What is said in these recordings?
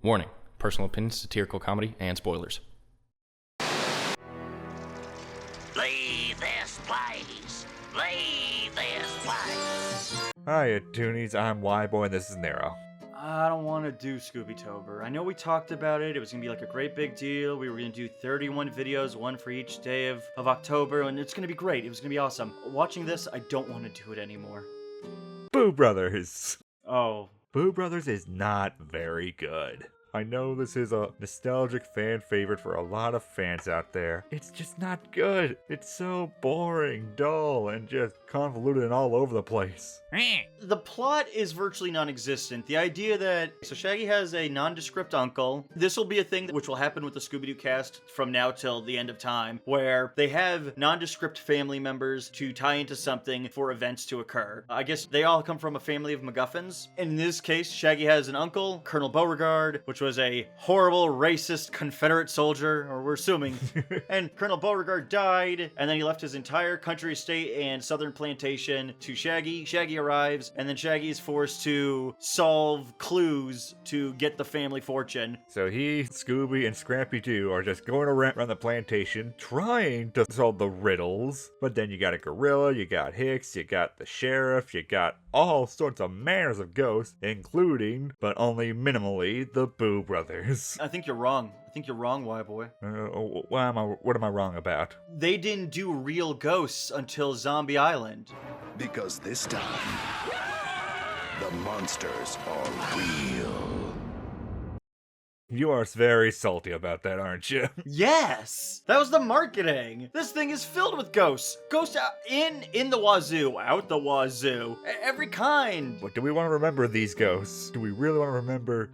Warning, personal opinions, satirical comedy, and spoilers. Leave this place! Leave this place! Hiya, Toonies. I'm WHYBOY, and this is NERO. I don't want to do Scooby-Tober. I know we talked about it. It was going to be like a great big deal. We were going to do 31 videos, one for each day of October, and it's going to be great. It was going to be awesome. Watching this, I don't want to do it anymore. Boo Brothers! Oh. Boo Brothers is not very good. I know this is a nostalgic fan favorite for a lot of fans out there. It's just not good. It's so boring, dull, and just convoluted and all over the place. The plot is virtually non-existent. The idea that... So Shaggy has a nondescript uncle. This will be a thing which will happen with the Scooby-Doo cast from now till the end of time, where they have nondescript family members to tie into something for events to occur. I guess they all come from a family of MacGuffins. In this case, Shaggy has an uncle, Colonel Beauregard, which was a horrible, racist Confederate soldier, or we're assuming. And Colonel Beauregard died, and then he left his entire country estate and southern plantation to Shaggy. Shaggy arrives, and then Shaggy is forced to solve clues to get the family fortune. So he, Scooby, and Scrappy-Doo are just going around the plantation trying to solve the riddles. But then you got a gorilla, you got Hicks, you got the sheriff, you got all sorts of manners of ghosts, including, but only minimally, the Boo Brothers. I think you're wrong. I think you're wrong, WHYBOY. What am I wrong about? They didn't do real ghosts until Zombie Island. Because this time, the monsters are real. You are very salty about that, aren't you? Yes! That was the marketing! This thing is filled with ghosts! Ghosts out in the wazoo, out the wazoo, every kind! But do we want to remember these ghosts? Do we really want to remember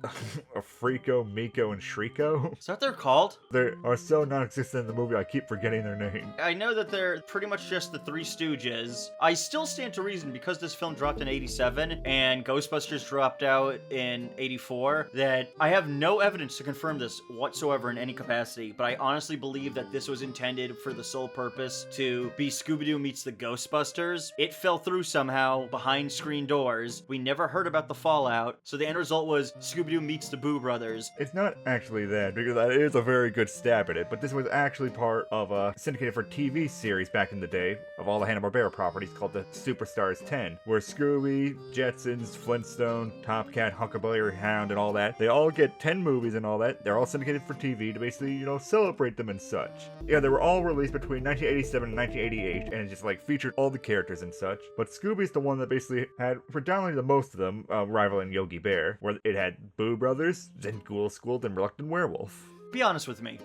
Freako, Miko, and Shriko? Is that what they're called? They are so non-existent in the movie, I keep forgetting their name. I know that they're pretty much just the Three Stooges. I still stand to reason, because this film dropped in 87, and Ghostbusters dropped out in 84, that I have no evidence to confirm this whatsoever in any capacity, but I honestly believe that this was intended for the sole purpose to be Scooby-Doo Meets the Ghostbusters. It fell through somehow behind screen doors. We never heard about the fallout, so the end result was Scooby-Doo Meets the Boo Brothers. It's not actually that, because that is a very good stab at it, but this was actually part of a syndicated for TV series back in the day of all the Hanna-Barbera properties called the Superstars 10, where Scooby, Jetsons, Flintstone, Top Cat, Huckleberry Hound, and all that, they all get 10 movies and all that. They're all syndicated for TV to basically, celebrate them and such. Yeah, they were all released between 1987 and 1988, and it just, featured all the characters and such. But Scooby's the one that basically had predominantly the most of them, rivaling Yogi Bear, where it had Boo Brothers, then Ghoul School, then Reluctant Werewolf. Be honest with me.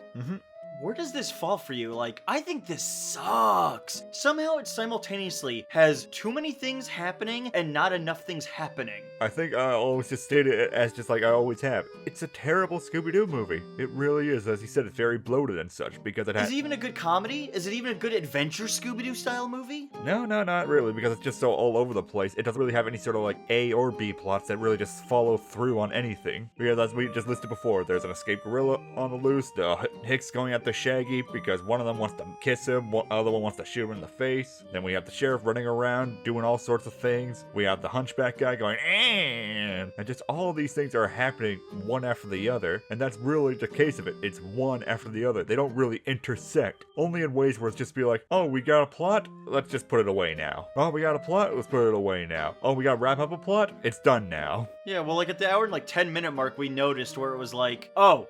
Where does this fall for you? I think this sucks. Somehow it simultaneously has too many things happening and not enough things happening. I think I always just stated it as just like I always have. It's a terrible Scooby-Doo movie. It really is. As you said, it's very bloated and such because it has... Is it even a good comedy? Is it even a good adventure Scooby-Doo style movie? No, not really, because it's just so all over the place. It doesn't really have any sort of A or B plots that really just follow through on anything. Because as we just listed before, there's an escaped gorilla on the loose, the Hicks going after Shaggy because one of them wants to kiss him, one other one wants to shoot him in the face. Then we have the sheriff running around doing all sorts of things. We have the hunchback guy going, and just all of these things are happening one after the other, and that's really the case of it. It's one after the other. They don't really intersect, only in ways where it's just be like, oh, we got a plot, let's just put it away now. Oh, we got a plot, let's put it away now. Oh, we got to wrap up a plot, it's done now. Yeah, well, at the hour and 10-minute mark, we noticed where it was oh,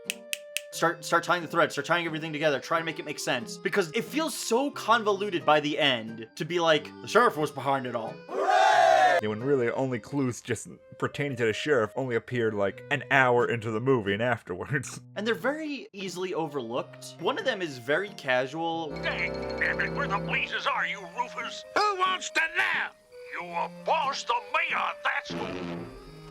Start tying the threads, start tying everything together, try to make it make sense. Because it feels so convoluted by the end to be the sheriff was behind it all. Yeah, when really only clues just pertaining to the sheriff only appeared an hour into the movie and afterwards. And they're very easily overlooked. One of them is very casual. Dang, damn it, where the blazes are you, Rufus? Who wants to know? You a boss to me on that's who.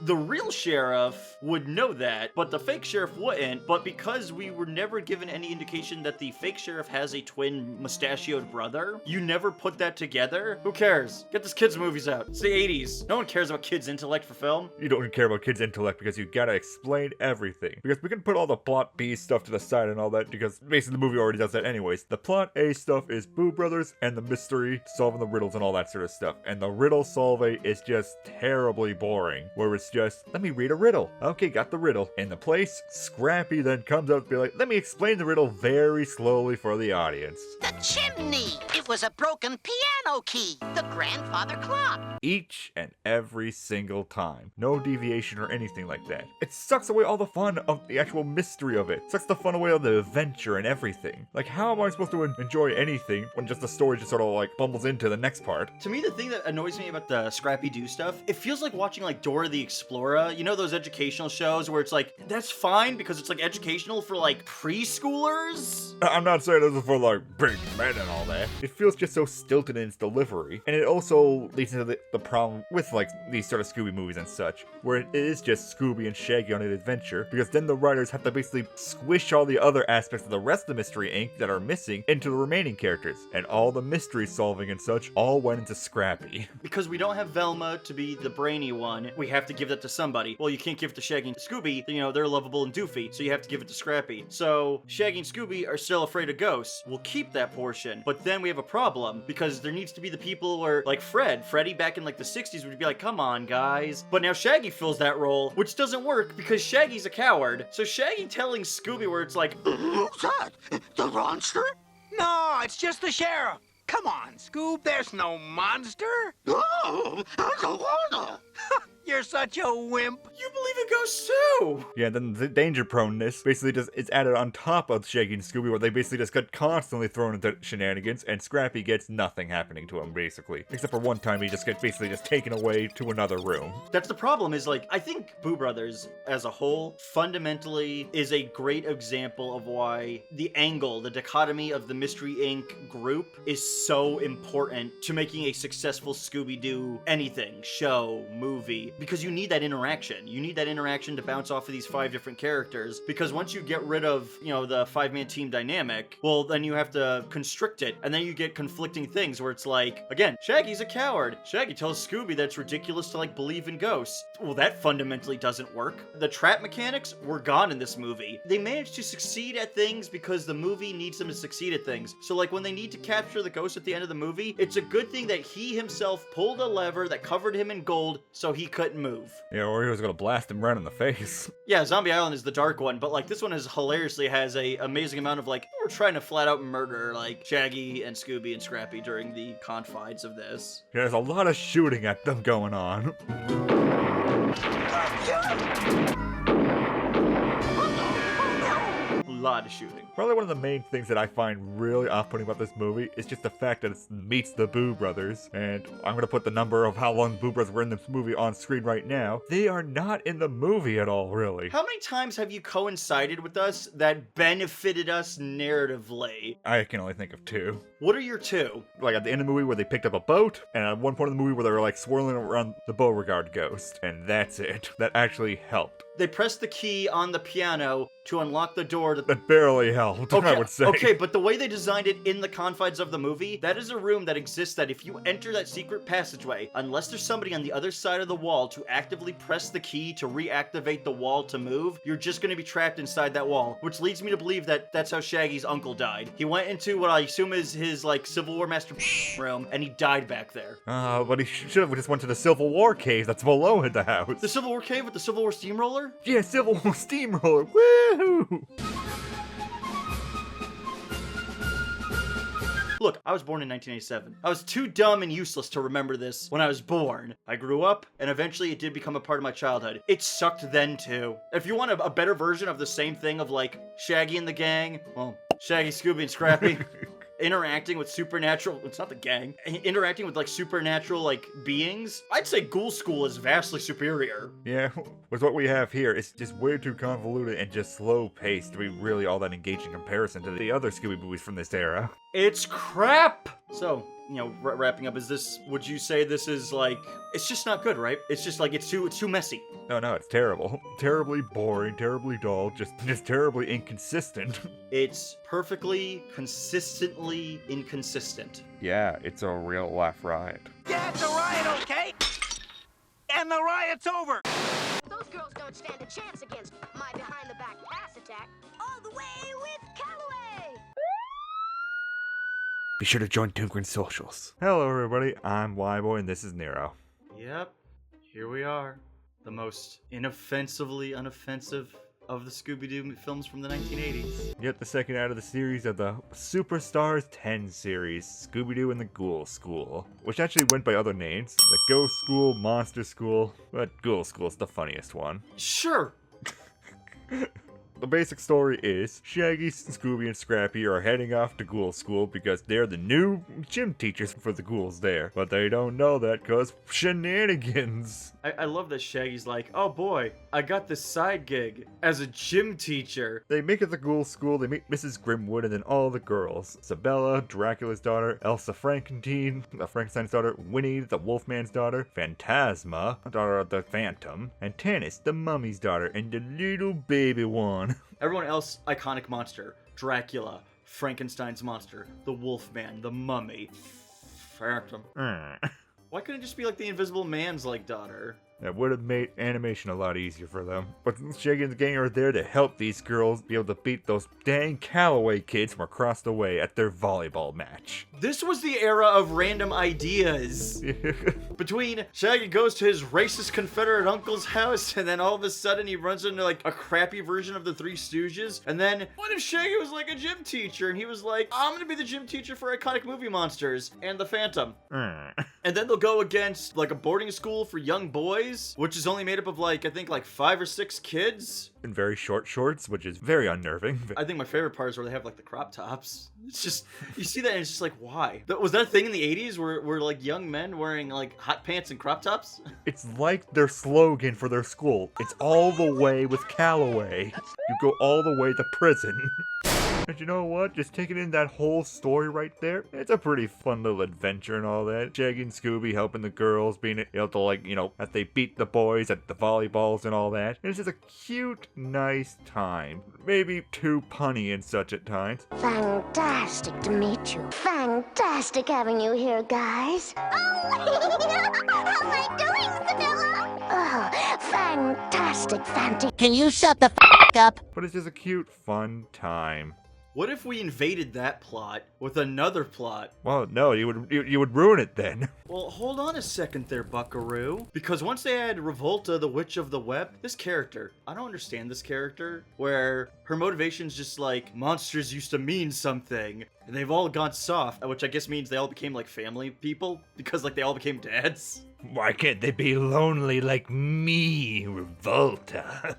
The real sheriff would know that, but the fake sheriff wouldn't. But because we were never given any indication that the fake sheriff has a twin mustachioed brother, you never put that together. Who cares? Get this kids' movies out. It's the 80s. No one cares about kids' intellect for film. You don't care about kids' intellect because you gotta explain everything. Because we can put all the plot B stuff to the side and all that because basically the movie already does that anyways. The plot A stuff is Boo Brothers and the mystery, solving the riddles and all that sort of stuff. And the riddle solving is just terribly boring. Whereas it's just, let me read a riddle. Okay, got the riddle in the place. Scrappy then comes up to be like, let me explain the riddle very slowly for the audience. The chimney! It was a broken piano key. The grandfather clock. Each and every single time. No deviation or anything like that. It sucks away all the fun of the actual mystery of it. Sucks the fun away of the adventure and everything. Like, how am I supposed to enjoy anything when just the story just sort of like bumbles into the next part? To me, the thing that annoys me about the Scrappy-Doo stuff, it feels like watching like Dora the Explorer. You know those educational shows where it's like, that's fine because it's like educational for like preschoolers? I'm not saying this is for like big men and all that. It feels just so stilted in its delivery. And it also leads into the problem with like these sort of Scooby movies and such, where it is just Scooby and Shaggy on an adventure, because then the writers have to basically squish all the other aspects of the rest of the Mystery Inc. that are missing into the remaining characters. And all the mystery solving and such all went into Scrappy. Because we don't have Velma to be the brainy one, we have to give that to somebody. Well, you can't give it to Shaggy and Scooby, you know, they're lovable and doofy, so you have to give it to Scrappy. So Shaggy and Scooby are still afraid of ghosts. We'll keep that portion, but then we have a problem, because there needs to be the people where, like Freddy back in like the 60s would be like, come on guys. But now Shaggy fills that role, which doesn't work because Shaggy's a coward. So Shaggy telling Scooby where it's like, Who's that? The monster? No, it's just the sheriff. Come on, Scoob, there's no monster. Oh, I don't wanna. You're such a wimp. you believe in ghosts too! Yeah, then the danger proneness basically just is added on top of Shaggy and Scooby, where they basically just get constantly thrown into shenanigans, and Scrappy gets nothing happening to him, basically. Except for one time he just gets basically just taken away to another room. That's the problem, is like, I think Boo Brothers as a whole fundamentally is a great example of why the angle, the dichotomy of the Mystery Inc. group is so important to making a successful Scooby-Doo anything, show, movie, because you need that interaction. You need that interaction to bounce off of these 5 different characters, because once you get rid of, you know, the 5-man team dynamic, well, then you have to constrict it, and then you get conflicting things where it's like, again, Shaggy's a coward. Shaggy tells Scooby that it's ridiculous to, like, believe in ghosts. Well, that fundamentally doesn't work. The trap mechanics were gone in this movie. They managed to succeed at things because the movie needs them to succeed at things. So, like, when they need to capture the ghost at the end of the movie, it's a good thing that he himself pulled a lever that covered him in gold so he couldn't move. Yeah, or he was gonna blast him right in the face. Yeah, Zombie Island is the dark one, but like this one is hilariously has a amazing amount of like, we're trying to flat out murder like Shaggy and Scooby and Scrappy during the confines of this. Yeah, there's a lot of shooting at them going on. A lot of shooting. Probably one of the main things that I find really off-putting about this movie is just the fact that it meets the Boo Brothers. And I'm gonna put the number of how long Boo Brothers were in this movie on screen right now. They are not in the movie at all, really. How many times have you coincided with us that benefited us narratively? I can only think of 2. What are your 2? Like at the end of the movie where they picked up a boat, and at one point in the movie where they were like swirling around the Beauregard ghost. And that's it. That actually helped. They pressed the key on the piano to unlock the door to That barely helped, Okay, I would say. okay, but the way they designed it in the confines of the movie, that is a room that exists that if you enter that secret passageway, unless there's somebody on the other side of the wall to actively press the key to reactivate the wall to move, you're just going to be trapped inside that wall, which leads me to believe that that's how Shaggy's uncle died. He went into what I assume is his, like, Civil War master room, and he died back there. But he should have just went to the Civil War cave that's below the house. The Civil War cave with the Civil War steamroller? Yeah, Civil War steamroller, woohoo! Look, I was born in 1987. I was too dumb and useless to remember this when I was born. I grew up, and eventually it did become a part of my childhood. It sucked then, too. If you want a better version of the same thing of, like, Shaggy and the gang, well, Shaggy, Scooby, and Scrappy... interacting with supernatural, it's not the gang, interacting with like supernatural like beings, I'd say Ghoul School is vastly superior. Yeah, with what we have here, it's just way too convoluted and just slow paced to be really all that engaging in comparison to the other Scooby movies from this era. It's crap! So, you know, wrapping up, would you say this is like, it's just not good, right? It's just like, it's too messy. No, it's terrible. Terribly boring, terribly dull, just terribly inconsistent. It's perfectly, consistently inconsistent. Yeah, it's a real life riot. Yeah, it's a riot, okay? And the riot's over. Those girls don't stand a chance against my behind-the-back ass attack. All the way with Callaway! Be sure to join ToonGrin socials. Hello everybody, I'm WHYBOY and this is NERO. Yep, here we are. the most inoffensively unoffensive of the Scooby-Doo films from the 1980s. Yet the second out of the series of the Superstars 10 series, Scooby-Doo and the Ghoul School, which actually went by other names, the Ghost School, Monster School, but Ghoul School's the funniest one. Sure. The basic story is Shaggy, Scooby, and Scrappy are heading off to Ghoul School because they're the new gym teachers for the ghouls there. But they don't know that because shenanigans. I love that Shaggy's like, oh boy, I got this side gig as a gym teacher. They make it to Ghoul School, they meet Mrs. Grimwood and then all the girls. Isabella, Dracula's daughter, Elsa Frankenstein, the Frankenstein's daughter, Winnie, the Wolfman's daughter, Phantasma, daughter of the Phantom, and Tannis, the Mummy's daughter, and the little baby one. Everyone else, iconic monster. Dracula, Frankenstein's monster, the Wolfman, the Mummy, Phantom. Why couldn't it just be like the Invisible Man's like daughter? That would have made animation a lot easier for them. But Shaggy and the gang are there to help these girls be able to beat those dang Calloway kids from across the way at their volleyball match. This was the era of random ideas. Between Shaggy goes to his racist Confederate uncle's house, and then all of a sudden he runs into like a crappy version of the Three Stooges. And then what if Shaggy was like a gym teacher and he was like, I'm gonna be the gym teacher for iconic movie monsters and the Phantom. And then they'll go against like a boarding school for young boys, which is only made up of like, I think like 5 or 6 kids. In very short shorts, which is very unnerving. I think my favorite part is where they have like the crop tops. It's just, you see that and it's just like, why? Was that a thing in the 80s where like young men wearing like hot pants and crop tops? It's like their slogan for their school. It's all the way with Calloway. You go all the way to prison. And you know what? Just taking in that whole story right there, it's a pretty fun little adventure and all that. Shaggy and Scooby helping the girls, being able to like, as they beat the boys at the volleyballs and all that. And it's just a cute, nice time. Maybe too punny and such at times. Fantastic to meet you. Fantastic having you here, guys. Oh, how am I doing, Vanilla? Oh, fantastic, Fanty. Can you shut the up? But it's just a cute, fun time. What if we invaded that plot with another plot? Well, no, you would ruin it then. Well, hold on a second there, Buckaroo. Because once they had Revolta, the Witch of the Web, this character, I don't understand this character, where her motivation's just like, monsters used to mean something, and they've all gone soft, which I guess means they all became like family people, because like they all became dads. Why can't they be lonely like me, Revolta?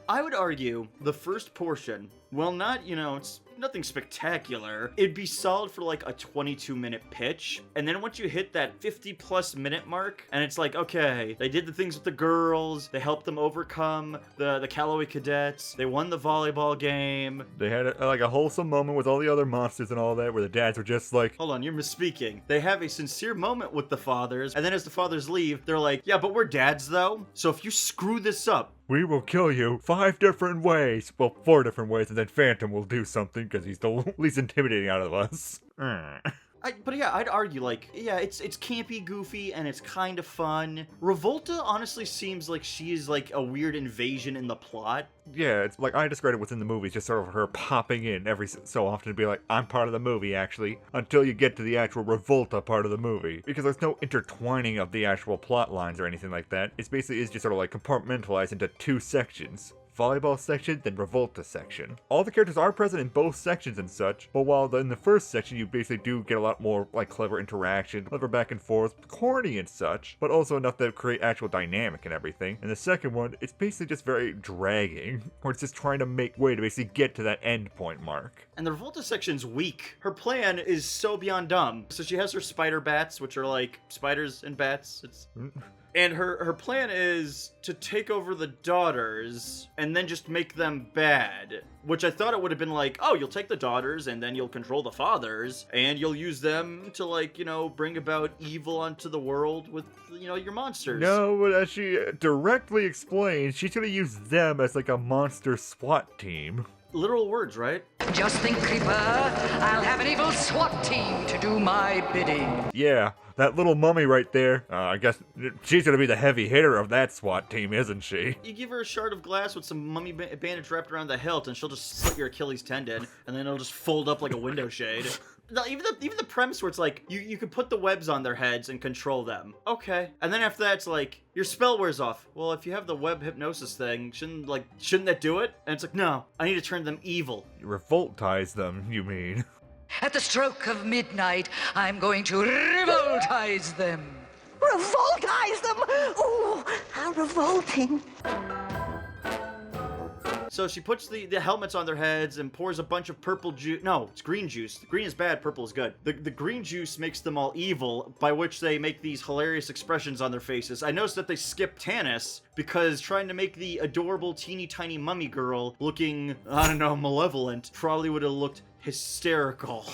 I would argue the first portion, well, not, it's nothing spectacular. It'd be solid for like a 22-minute pitch. And then once you hit that 50-plus minute mark, and it's like, okay, they did the things with the girls, they helped them overcome the Calloway cadets, they won the volleyball game. They had a wholesome moment with all the other monsters and all that, where the dads were just like, hold on, you're misspeaking. They have a sincere moment with the fathers, and then as the fathers leave, they're like, yeah, but we're dads though, so if you screw this up, we will kill you 5 different ways. Well, 4 different ways, and then Phantom will do something because he's the least intimidating out of us. But yeah, I'd argue, like, yeah, it's campy, goofy, and it's kind of fun. Revolta honestly seems like she is, like, a weird invasion in the plot. Yeah, it's like I described it within the movies, just sort of her popping in every so often to be like, I'm part of the movie, actually, until you get to the actual Revolta part of the movie. Because there's no intertwining of the actual plot lines or anything like that. It's basically just sort of like compartmentalized into 2 sections. Volleyball section, then Revolta section. All the characters are present in both sections and such, but while in the first section you basically do get a lot more like clever interaction, clever back and forth, corny and such, but also enough to create actual dynamic and everything. And the second one, it's basically just very dragging, where it's just trying to make way to basically get to that end point mark. And the Revolta section's weak. Her plan is so beyond dumb. So she has her spider bats, which are like spiders and bats. And her plan is to take over the daughters and then just make them bad. Which I thought it would have been like, oh, you'll take the daughters and then you'll control the fathers and you'll use them to like, bring about evil onto the world with, your monsters. No, but as she directly explains, she's gonna use them as like a monster SWAT team. Literal words, right? Just think, Creeper, I'll have an evil SWAT team to do my bidding. Yeah, that little mummy right there, I guess she's gonna be the heavy hitter of that SWAT team, isn't she? You give her a shard of glass with some mummy bandage wrapped around the hilt and she'll just slit your Achilles tendon and then it'll just fold up like a window shade. Even the premise where it's like you could put the webs on their heads and control them. Okay. And then after that it's like your spell wears off. Well, if you have the web hypnosis thing, shouldn't that do it? And it's like, no, I need to turn them evil. You revoltize them, you mean? At the stroke of midnight, I'm going to revoltize them. Revoltize them! Ooh, how revolting. So she puts the helmets on their heads and pours a bunch of purple juice. No, it's green juice. The green is bad, purple is good. The green juice makes them all evil, by which they make these hilarious expressions on their faces. I noticed that they skipped Tanis because trying to make the adorable teeny tiny mummy girl looking, I don't know, malevolent probably would have looked hysterical.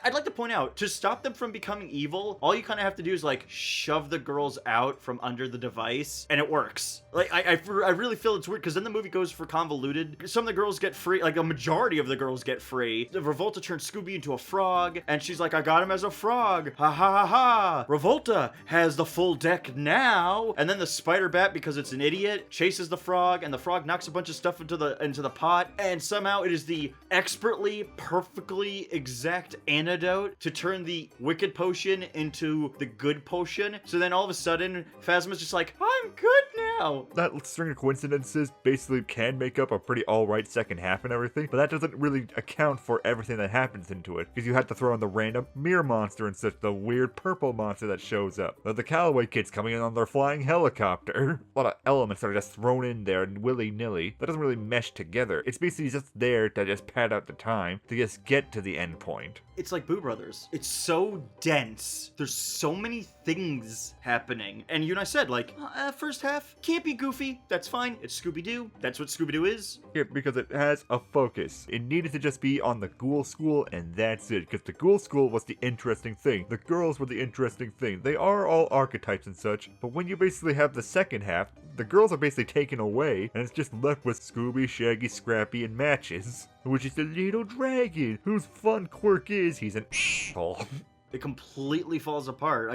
I'd like to point out, to stop them from becoming evil, all you kind of have to do is, like, shove the girls out from under the device, and it works. Like, I really feel it's weird, because then the movie goes for convoluted. Some of the girls get free, like, a majority of the girls get free. Revolta turns Scooby into a frog, and she's like, I got him as a frog. Ha ha ha ha. Revolta has the full deck now. And then the spider bat, because it's an idiot, chases the frog, and the frog knocks a bunch of stuff into the pot, and somehow it is the expertly, perfectly exact antidote to turn the wicked potion into the good potion. So then all of a sudden, Phasma's just like, I'm good now. That string of coincidences basically can make up a pretty alright second half and everything, but that doesn't really account for everything that happens into it, because you had to throw in the random mirror monster and such, the weird purple monster that shows up, the Callaway kids coming in on their flying helicopter. A lot of elements that are just thrown in there and willy-nilly. That doesn't really mesh together. It's basically just there to just pad out the time to just get to the end point. It's like Boo Brothers. It's so dense. There's so many things happening. And you and I said, like, first half, can't be goofy. That's fine. It's Scooby-Doo. That's what Scooby-Doo is. Yeah, because it has a focus. It needed to just be on the Ghoul School, and that's it. Because the Ghoul School was the interesting thing. The girls were the interesting thing. They are all archetypes and such, but when you basically have the second half, the girls are basically taken away, and it's just left with Scooby, Shaggy, Scrappy, and Matches, which is the little dragon, whose fun quirk is he's an asshole. It completely falls apart.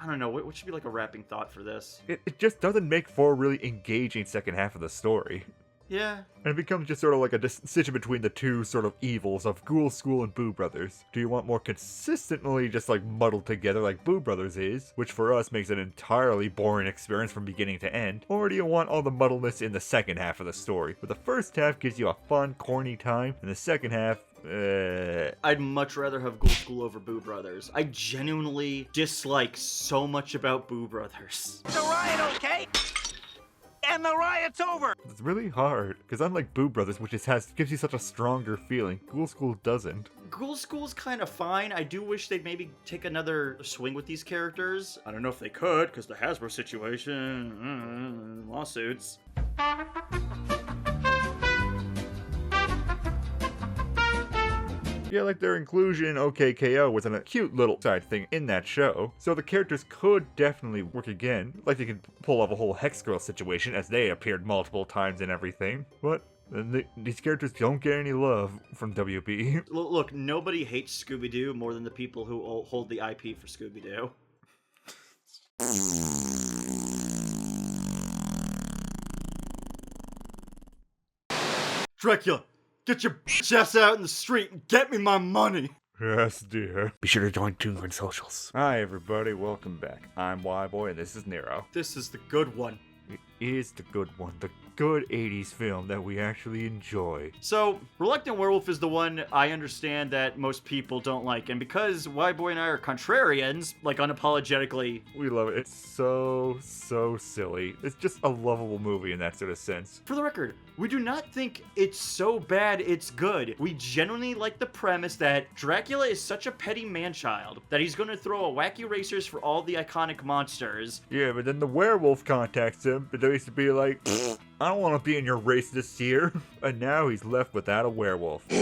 I don't know, what should be like a wrapping thought for this? It just doesn't make for a really engaging second half of the story. Yeah. And it becomes just sort of like a decision between the two sort of evils of Ghoul School and Boo Brothers. Do you want more consistently just like muddled together like Boo Brothers is, which for us makes an entirely boring experience from beginning to end? Or do you want all the muddleness in the second half of the story, where the first half gives you a fun, corny time, and the second half, I'd much rather have Ghoul School over Boo Brothers. I genuinely dislike so much about Boo Brothers. The riot, okay? And the riot's over! It's really hard, because unlike Boo Brothers, which gives you such a stronger feeling, Ghoul School doesn't. Ghoul School's kind of fine. I do wish they'd maybe take another swing with these characters. I don't know if they could, because the Hasbro situation, lawsuits. Yeah, like their inclusion in OKKO was a cute little side thing in that show, so the characters could definitely work again, like they could pull off a whole Hex Girl situation as they appeared multiple times and everything, but these characters don't get any love from WB. Look, nobody hates Scooby-Doo more than the people who hold the IP for Scooby-Doo. Dracula! Get your bitch ass out in the street and get me my money! Yes, dear. Be sure to join ToonGrin Socials. Hi, everybody. Welcome back. I'm WHYBOY, and this is NERO. This is the good one. It is the good one. The good 80s film that we actually enjoy. So, Reluctant Werewolf is the one I understand that most people don't like, and because WHYBOY and I are contrarians, like unapologetically, we love it. It's so silly. It's just a lovable movie in that sort of sense. For the record, we do not think it's so bad it's good. We genuinely like the premise that Dracula is such a petty man-child that he's going to throw a wacky racers for all the iconic monsters. Yeah, but then the werewolf contacts him, but they used to be like, I don't want to be in your race this year. And now he's left without a werewolf. But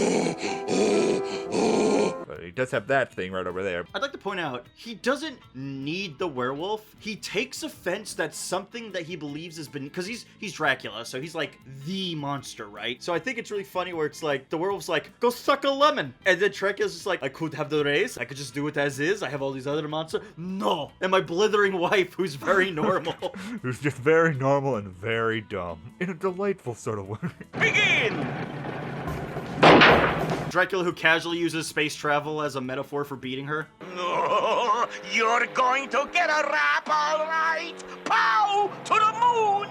he does have that thing right over there. I'd like to point out, he doesn't need the werewolf. He takes offense that something that he believes has been... Because he's Dracula, so he's like the monster, right? So I think it's really funny where it's like, the werewolf's like, go suck a lemon. And then Dracula's just like, I could have the race. I could just do it as is. I have all these other monsters. No. And my blithering wife, who's very normal. Who's just very normal and very dumb. In a delightful sort of way. Begin! Dracula who casually uses space travel as a metaphor for beating her. Oh, you're going to get a rap, all right. Pow! To the moon!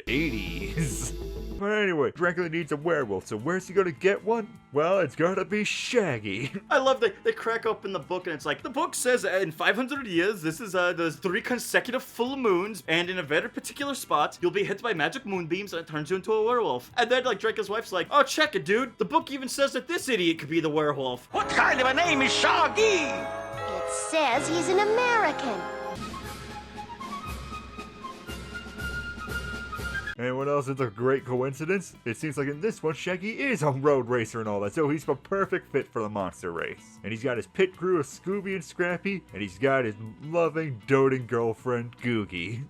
80s. But anyway, Dracula needs a werewolf, so where's he gonna get one? Well, it's gotta be Shaggy. I love that they crack open the book and it's like, the book says in 500 years, this is there's 3 consecutive full moons, and in a very particular spot, you'll be hit by magic moonbeams and it turns you into a werewolf. And then like Dracula's wife's like, oh, check it, dude. The book even says that this idiot could be the werewolf. What kind of a name is Shaggy? It says he's an American. And what else is a great coincidence? It seems like in this one, Shaggy is a road racer and all that, so he's a perfect fit for the monster race. And he's got his pit crew of Scooby and Scrappy, and he's got his loving, doting girlfriend, Googie.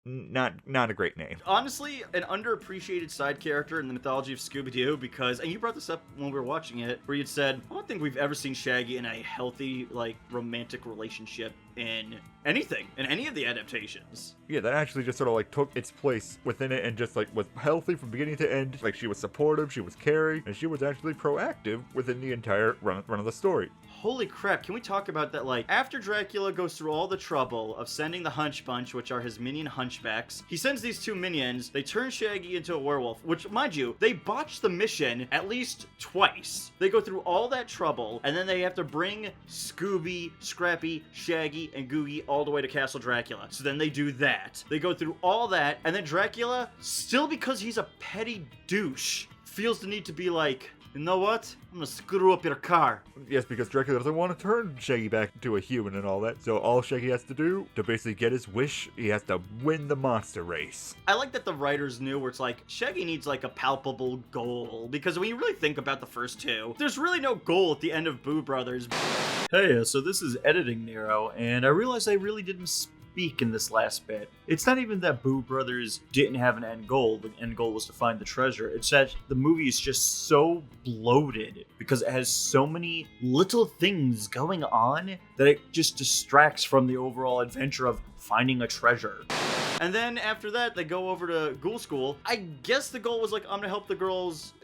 Not a great name. Honestly, an underappreciated side character in the mythology of Scooby-Doo because, and you brought this up when we were watching it, where you'd said, I don't think we've ever seen Shaggy in a healthy, like, romantic relationship in anything, in any of the adaptations. Yeah, that actually just sort of like took its place within it and just like was healthy from beginning to end. Like she was supportive, she was caring, and she was actually proactive within the entire run of the story. Holy crap, can we talk about that? Like, after Dracula goes through all the trouble of sending the Hunch Bunch, which are his minion hunchbacks, he sends these 2 minions, they turn Shaggy into a werewolf, which, mind you, they botch the mission at least twice. They go through all that trouble, and then they have to bring Scooby, Scrappy, Shaggy, and Googie all the way to Castle Dracula. So then they do that. They go through all that, and then Dracula, still because he's a petty douche, feels the need to be like, you know what? I'm gonna screw up your car. Yes, because Dracula doesn't want to turn Shaggy back into a human and all that. So all Shaggy has to do to basically get his wish, he has to win the monster race. I like that the writers knew where it's like, Shaggy needs like a palpable goal. Because when you really think about the first 2, there's really no goal at the end of Boo Brothers. Hey, so this is editing Nero, and I realized I really didn't speak in this last bit. It's not even that Boo Brothers didn't have an end goal. The end goal was to find the treasure. It's that the movie is just so bloated because it has so many little things going on that it just distracts from the overall adventure of finding a treasure. And then after that, they go over to Ghoul School. I guess the goal was like, I'm gonna help the girls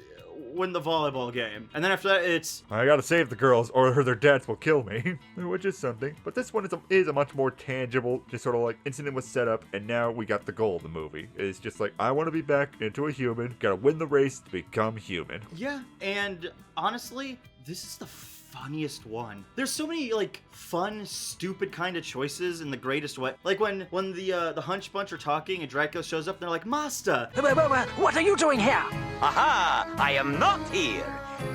win the volleyball game. And then after that, it's, I gotta save the girls or their dads will kill me. Which is something. But this one is a much more tangible, just sort of like incident was set up and now we got the goal of the movie. It's just like, I want to be back into a human, gotta win the race to become human. yeah. And honestly, this is the funniest one. There's so many like fun, stupid kind of choices in the greatest way. Like when the Hunch Bunch are talking and Dracula shows up and they're like, Master! What are you doing here? Aha! I am not here.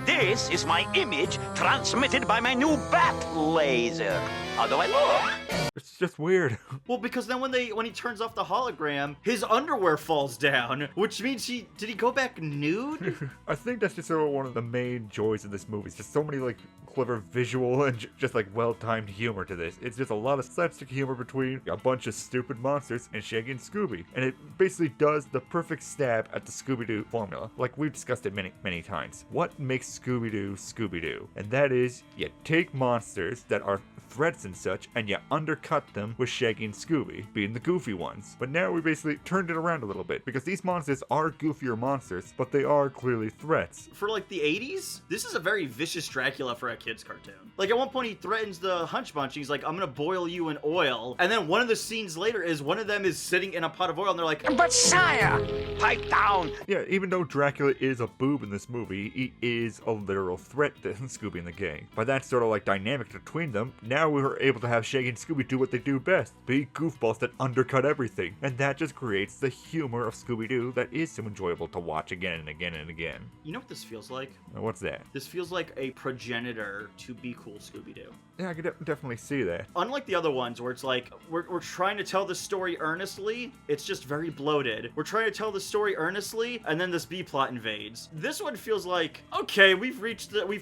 This is my image transmitted by my new bat laser. How do I look? It's just weird. Well, because then when he turns off the hologram, his underwear falls down, which means did he go back nude? I think that's just sort of one of the main joys of this movie. It's just so many like clever visual and just like well-timed humor to this. It's just a lot of slapstick humor between a bunch of stupid monsters and Shaggy and Scooby. And it basically does the perfect stab at the Scooby-Doo formula. Like we've discussed it many times. What makes Scooby-Doo Scooby-Doo? And that is, you take monsters that are threats and such, and you undercut them with Shaggy and Scooby, being the goofy ones. But now we basically turned it around a little bit, because these monsters are goofier monsters, but they are clearly threats. For like the 80s, this is a very vicious Dracula for a kid's cartoon. Like at one point he threatens the Hunch Bunch, he's like, I'm gonna boil you in oil. And then one of the scenes later is one of them is sitting in a pot of oil and they're like, But sire! Pipe down! Yeah, even though Dracula is a boob in this movie, he is a literal threat to Scooby and the gang. By that sort of like dynamic between them, now we were able to have Shaggy and Scooby do what they do best, be goofballs that undercut everything. And that just creates the humor of Scooby-Doo that is so enjoyable to watch again and again and again. you know what this feels like? What's that? This feels like a progenitor to Be Cool Scooby-Doo. Yeah, I could definitely see that. Unlike the other ones where it's like, we're trying to tell the story earnestly, it's just very bloated. We're trying to tell the story earnestly, and then this B-plot invades. This one feels like, okay, we've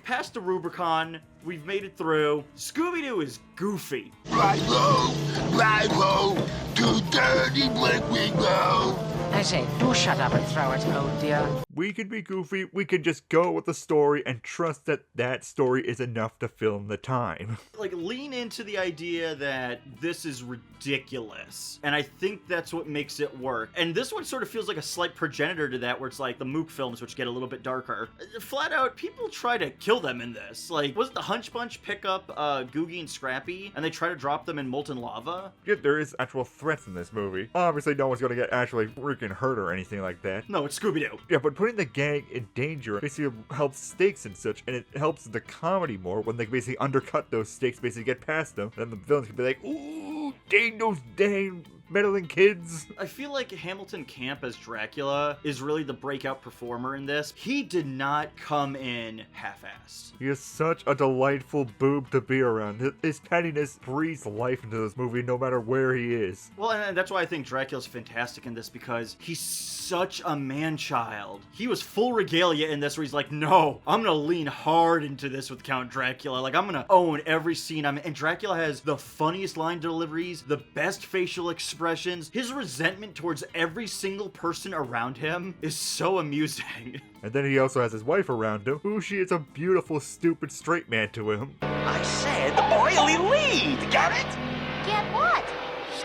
passed the Rubicon, we've made it through. Scooby-Doo is goofy. Right-ho, to dirty brick we go. I say, do shut up and throw it, oh dear. We could be goofy, we could just go with the story and trust that that story is enough to film the time. Like, lean into the idea that this is ridiculous. And I think that's what makes it work. And this one sort of feels like a slight progenitor to that, where it's like the Mook films, which get a little bit darker. Flat out, people try to kill them in this. Like, was it the Hunch Bunch pick up Googie and Scrappy, and they try to drop them in molten lava? Yeah, there is actual threats in this movie. Obviously, no one's gonna get actually freaking hurt or anything like that. No, it's Scooby-Doo. Yeah, but putting the gang in danger basically helps stakes and such, and it helps the comedy more when they basically undercut those stakes, basically get past them. Then the villains can be like, ooh, dang those dang meddling kids. I feel like Hamilton Camp as Dracula is really the breakout performer in this. He did not come in half-assed. He is such a delightful boob to be around. His pettiness breathes life into this movie no matter where he is. Well, and that's why I think Dracula's fantastic in this, because he's such a man-child. He was full regalia in this, where he's like, no, I'm gonna lean hard into this with Count Dracula. Like, I'm gonna own every scene I'm in. And Dracula has the funniest line deliveries, the best facial expressions. His resentment towards every single person around him is so amusing. And then he also has his wife around him, who she is a beautiful, stupid straight man to him. I said oily lead, get it? Get what?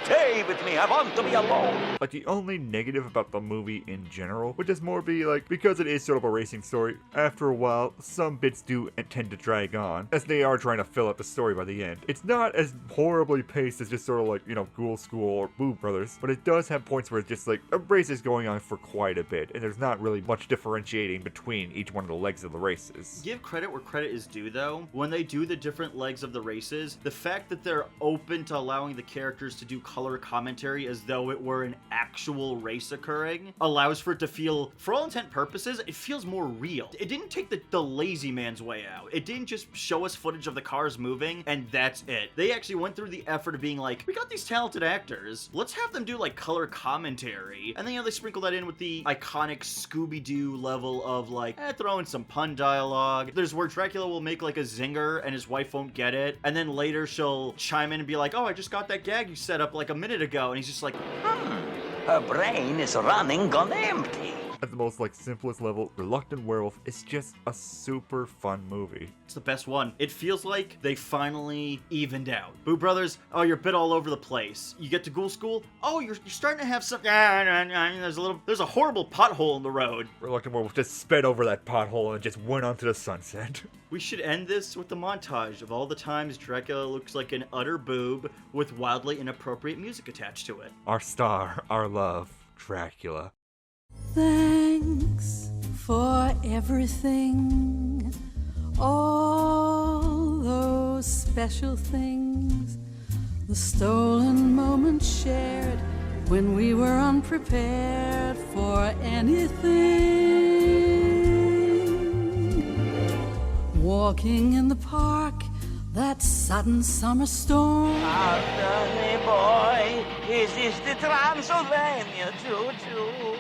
Stay with me, I want to be alone. Like, the only negative about the movie in general would just more be like, because it is sort of a racing story, after a while, some bits do tend to drag on, as they are trying to fill out the story by the end. It's not as horribly paced as just sort of like, you know, Ghoul School or Boo Brothers, but it does have points where it's just like, a race is going on for quite a bit, and there's not really much differentiating between each one of the legs of the races. Give credit where credit is due, though. When they do the different legs of the races, the fact that they're open to allowing the characters to do color commentary as though it were an actual race occurring allows for it to feel, for all intent purposes, it feels more real. It didn't take the lazy man's way out. It didn't just show us footage of the cars moving and that's it. They actually went through the effort of being like, we got these talented actors, let's have them do like color commentary. And then, you know, they sprinkle that in with the iconic Scooby-Doo level of like, throw in some pun dialogue. There's where Dracula will make like a zinger and his wife won't get it, and then later she'll chime in and be like, oh, I just got that gag you set up like a minute ago, and he's just like, Her brain is running on empty. At the most, like, simplest level, Reluctant Werewolf is just a super fun movie. it's the best one. It feels like they finally evened out. Boo Brothers, oh, you're a bit all over the place. You get to Ghoul School, oh, you're starting to have some, there's a horrible pothole in the road. Reluctant Werewolf just sped over that pothole and just went onto the sunset. We should end this with the montage of all the times Dracula looks like an utter boob with wildly inappropriate music attached to it. Our star, our love, Dracula. Thanks for everything, all those special things, the stolen moments shared when we were unprepared for anything. Walking in the park, that sudden summer storm. Pardon me, boy, is this the Transylvania choo-choo?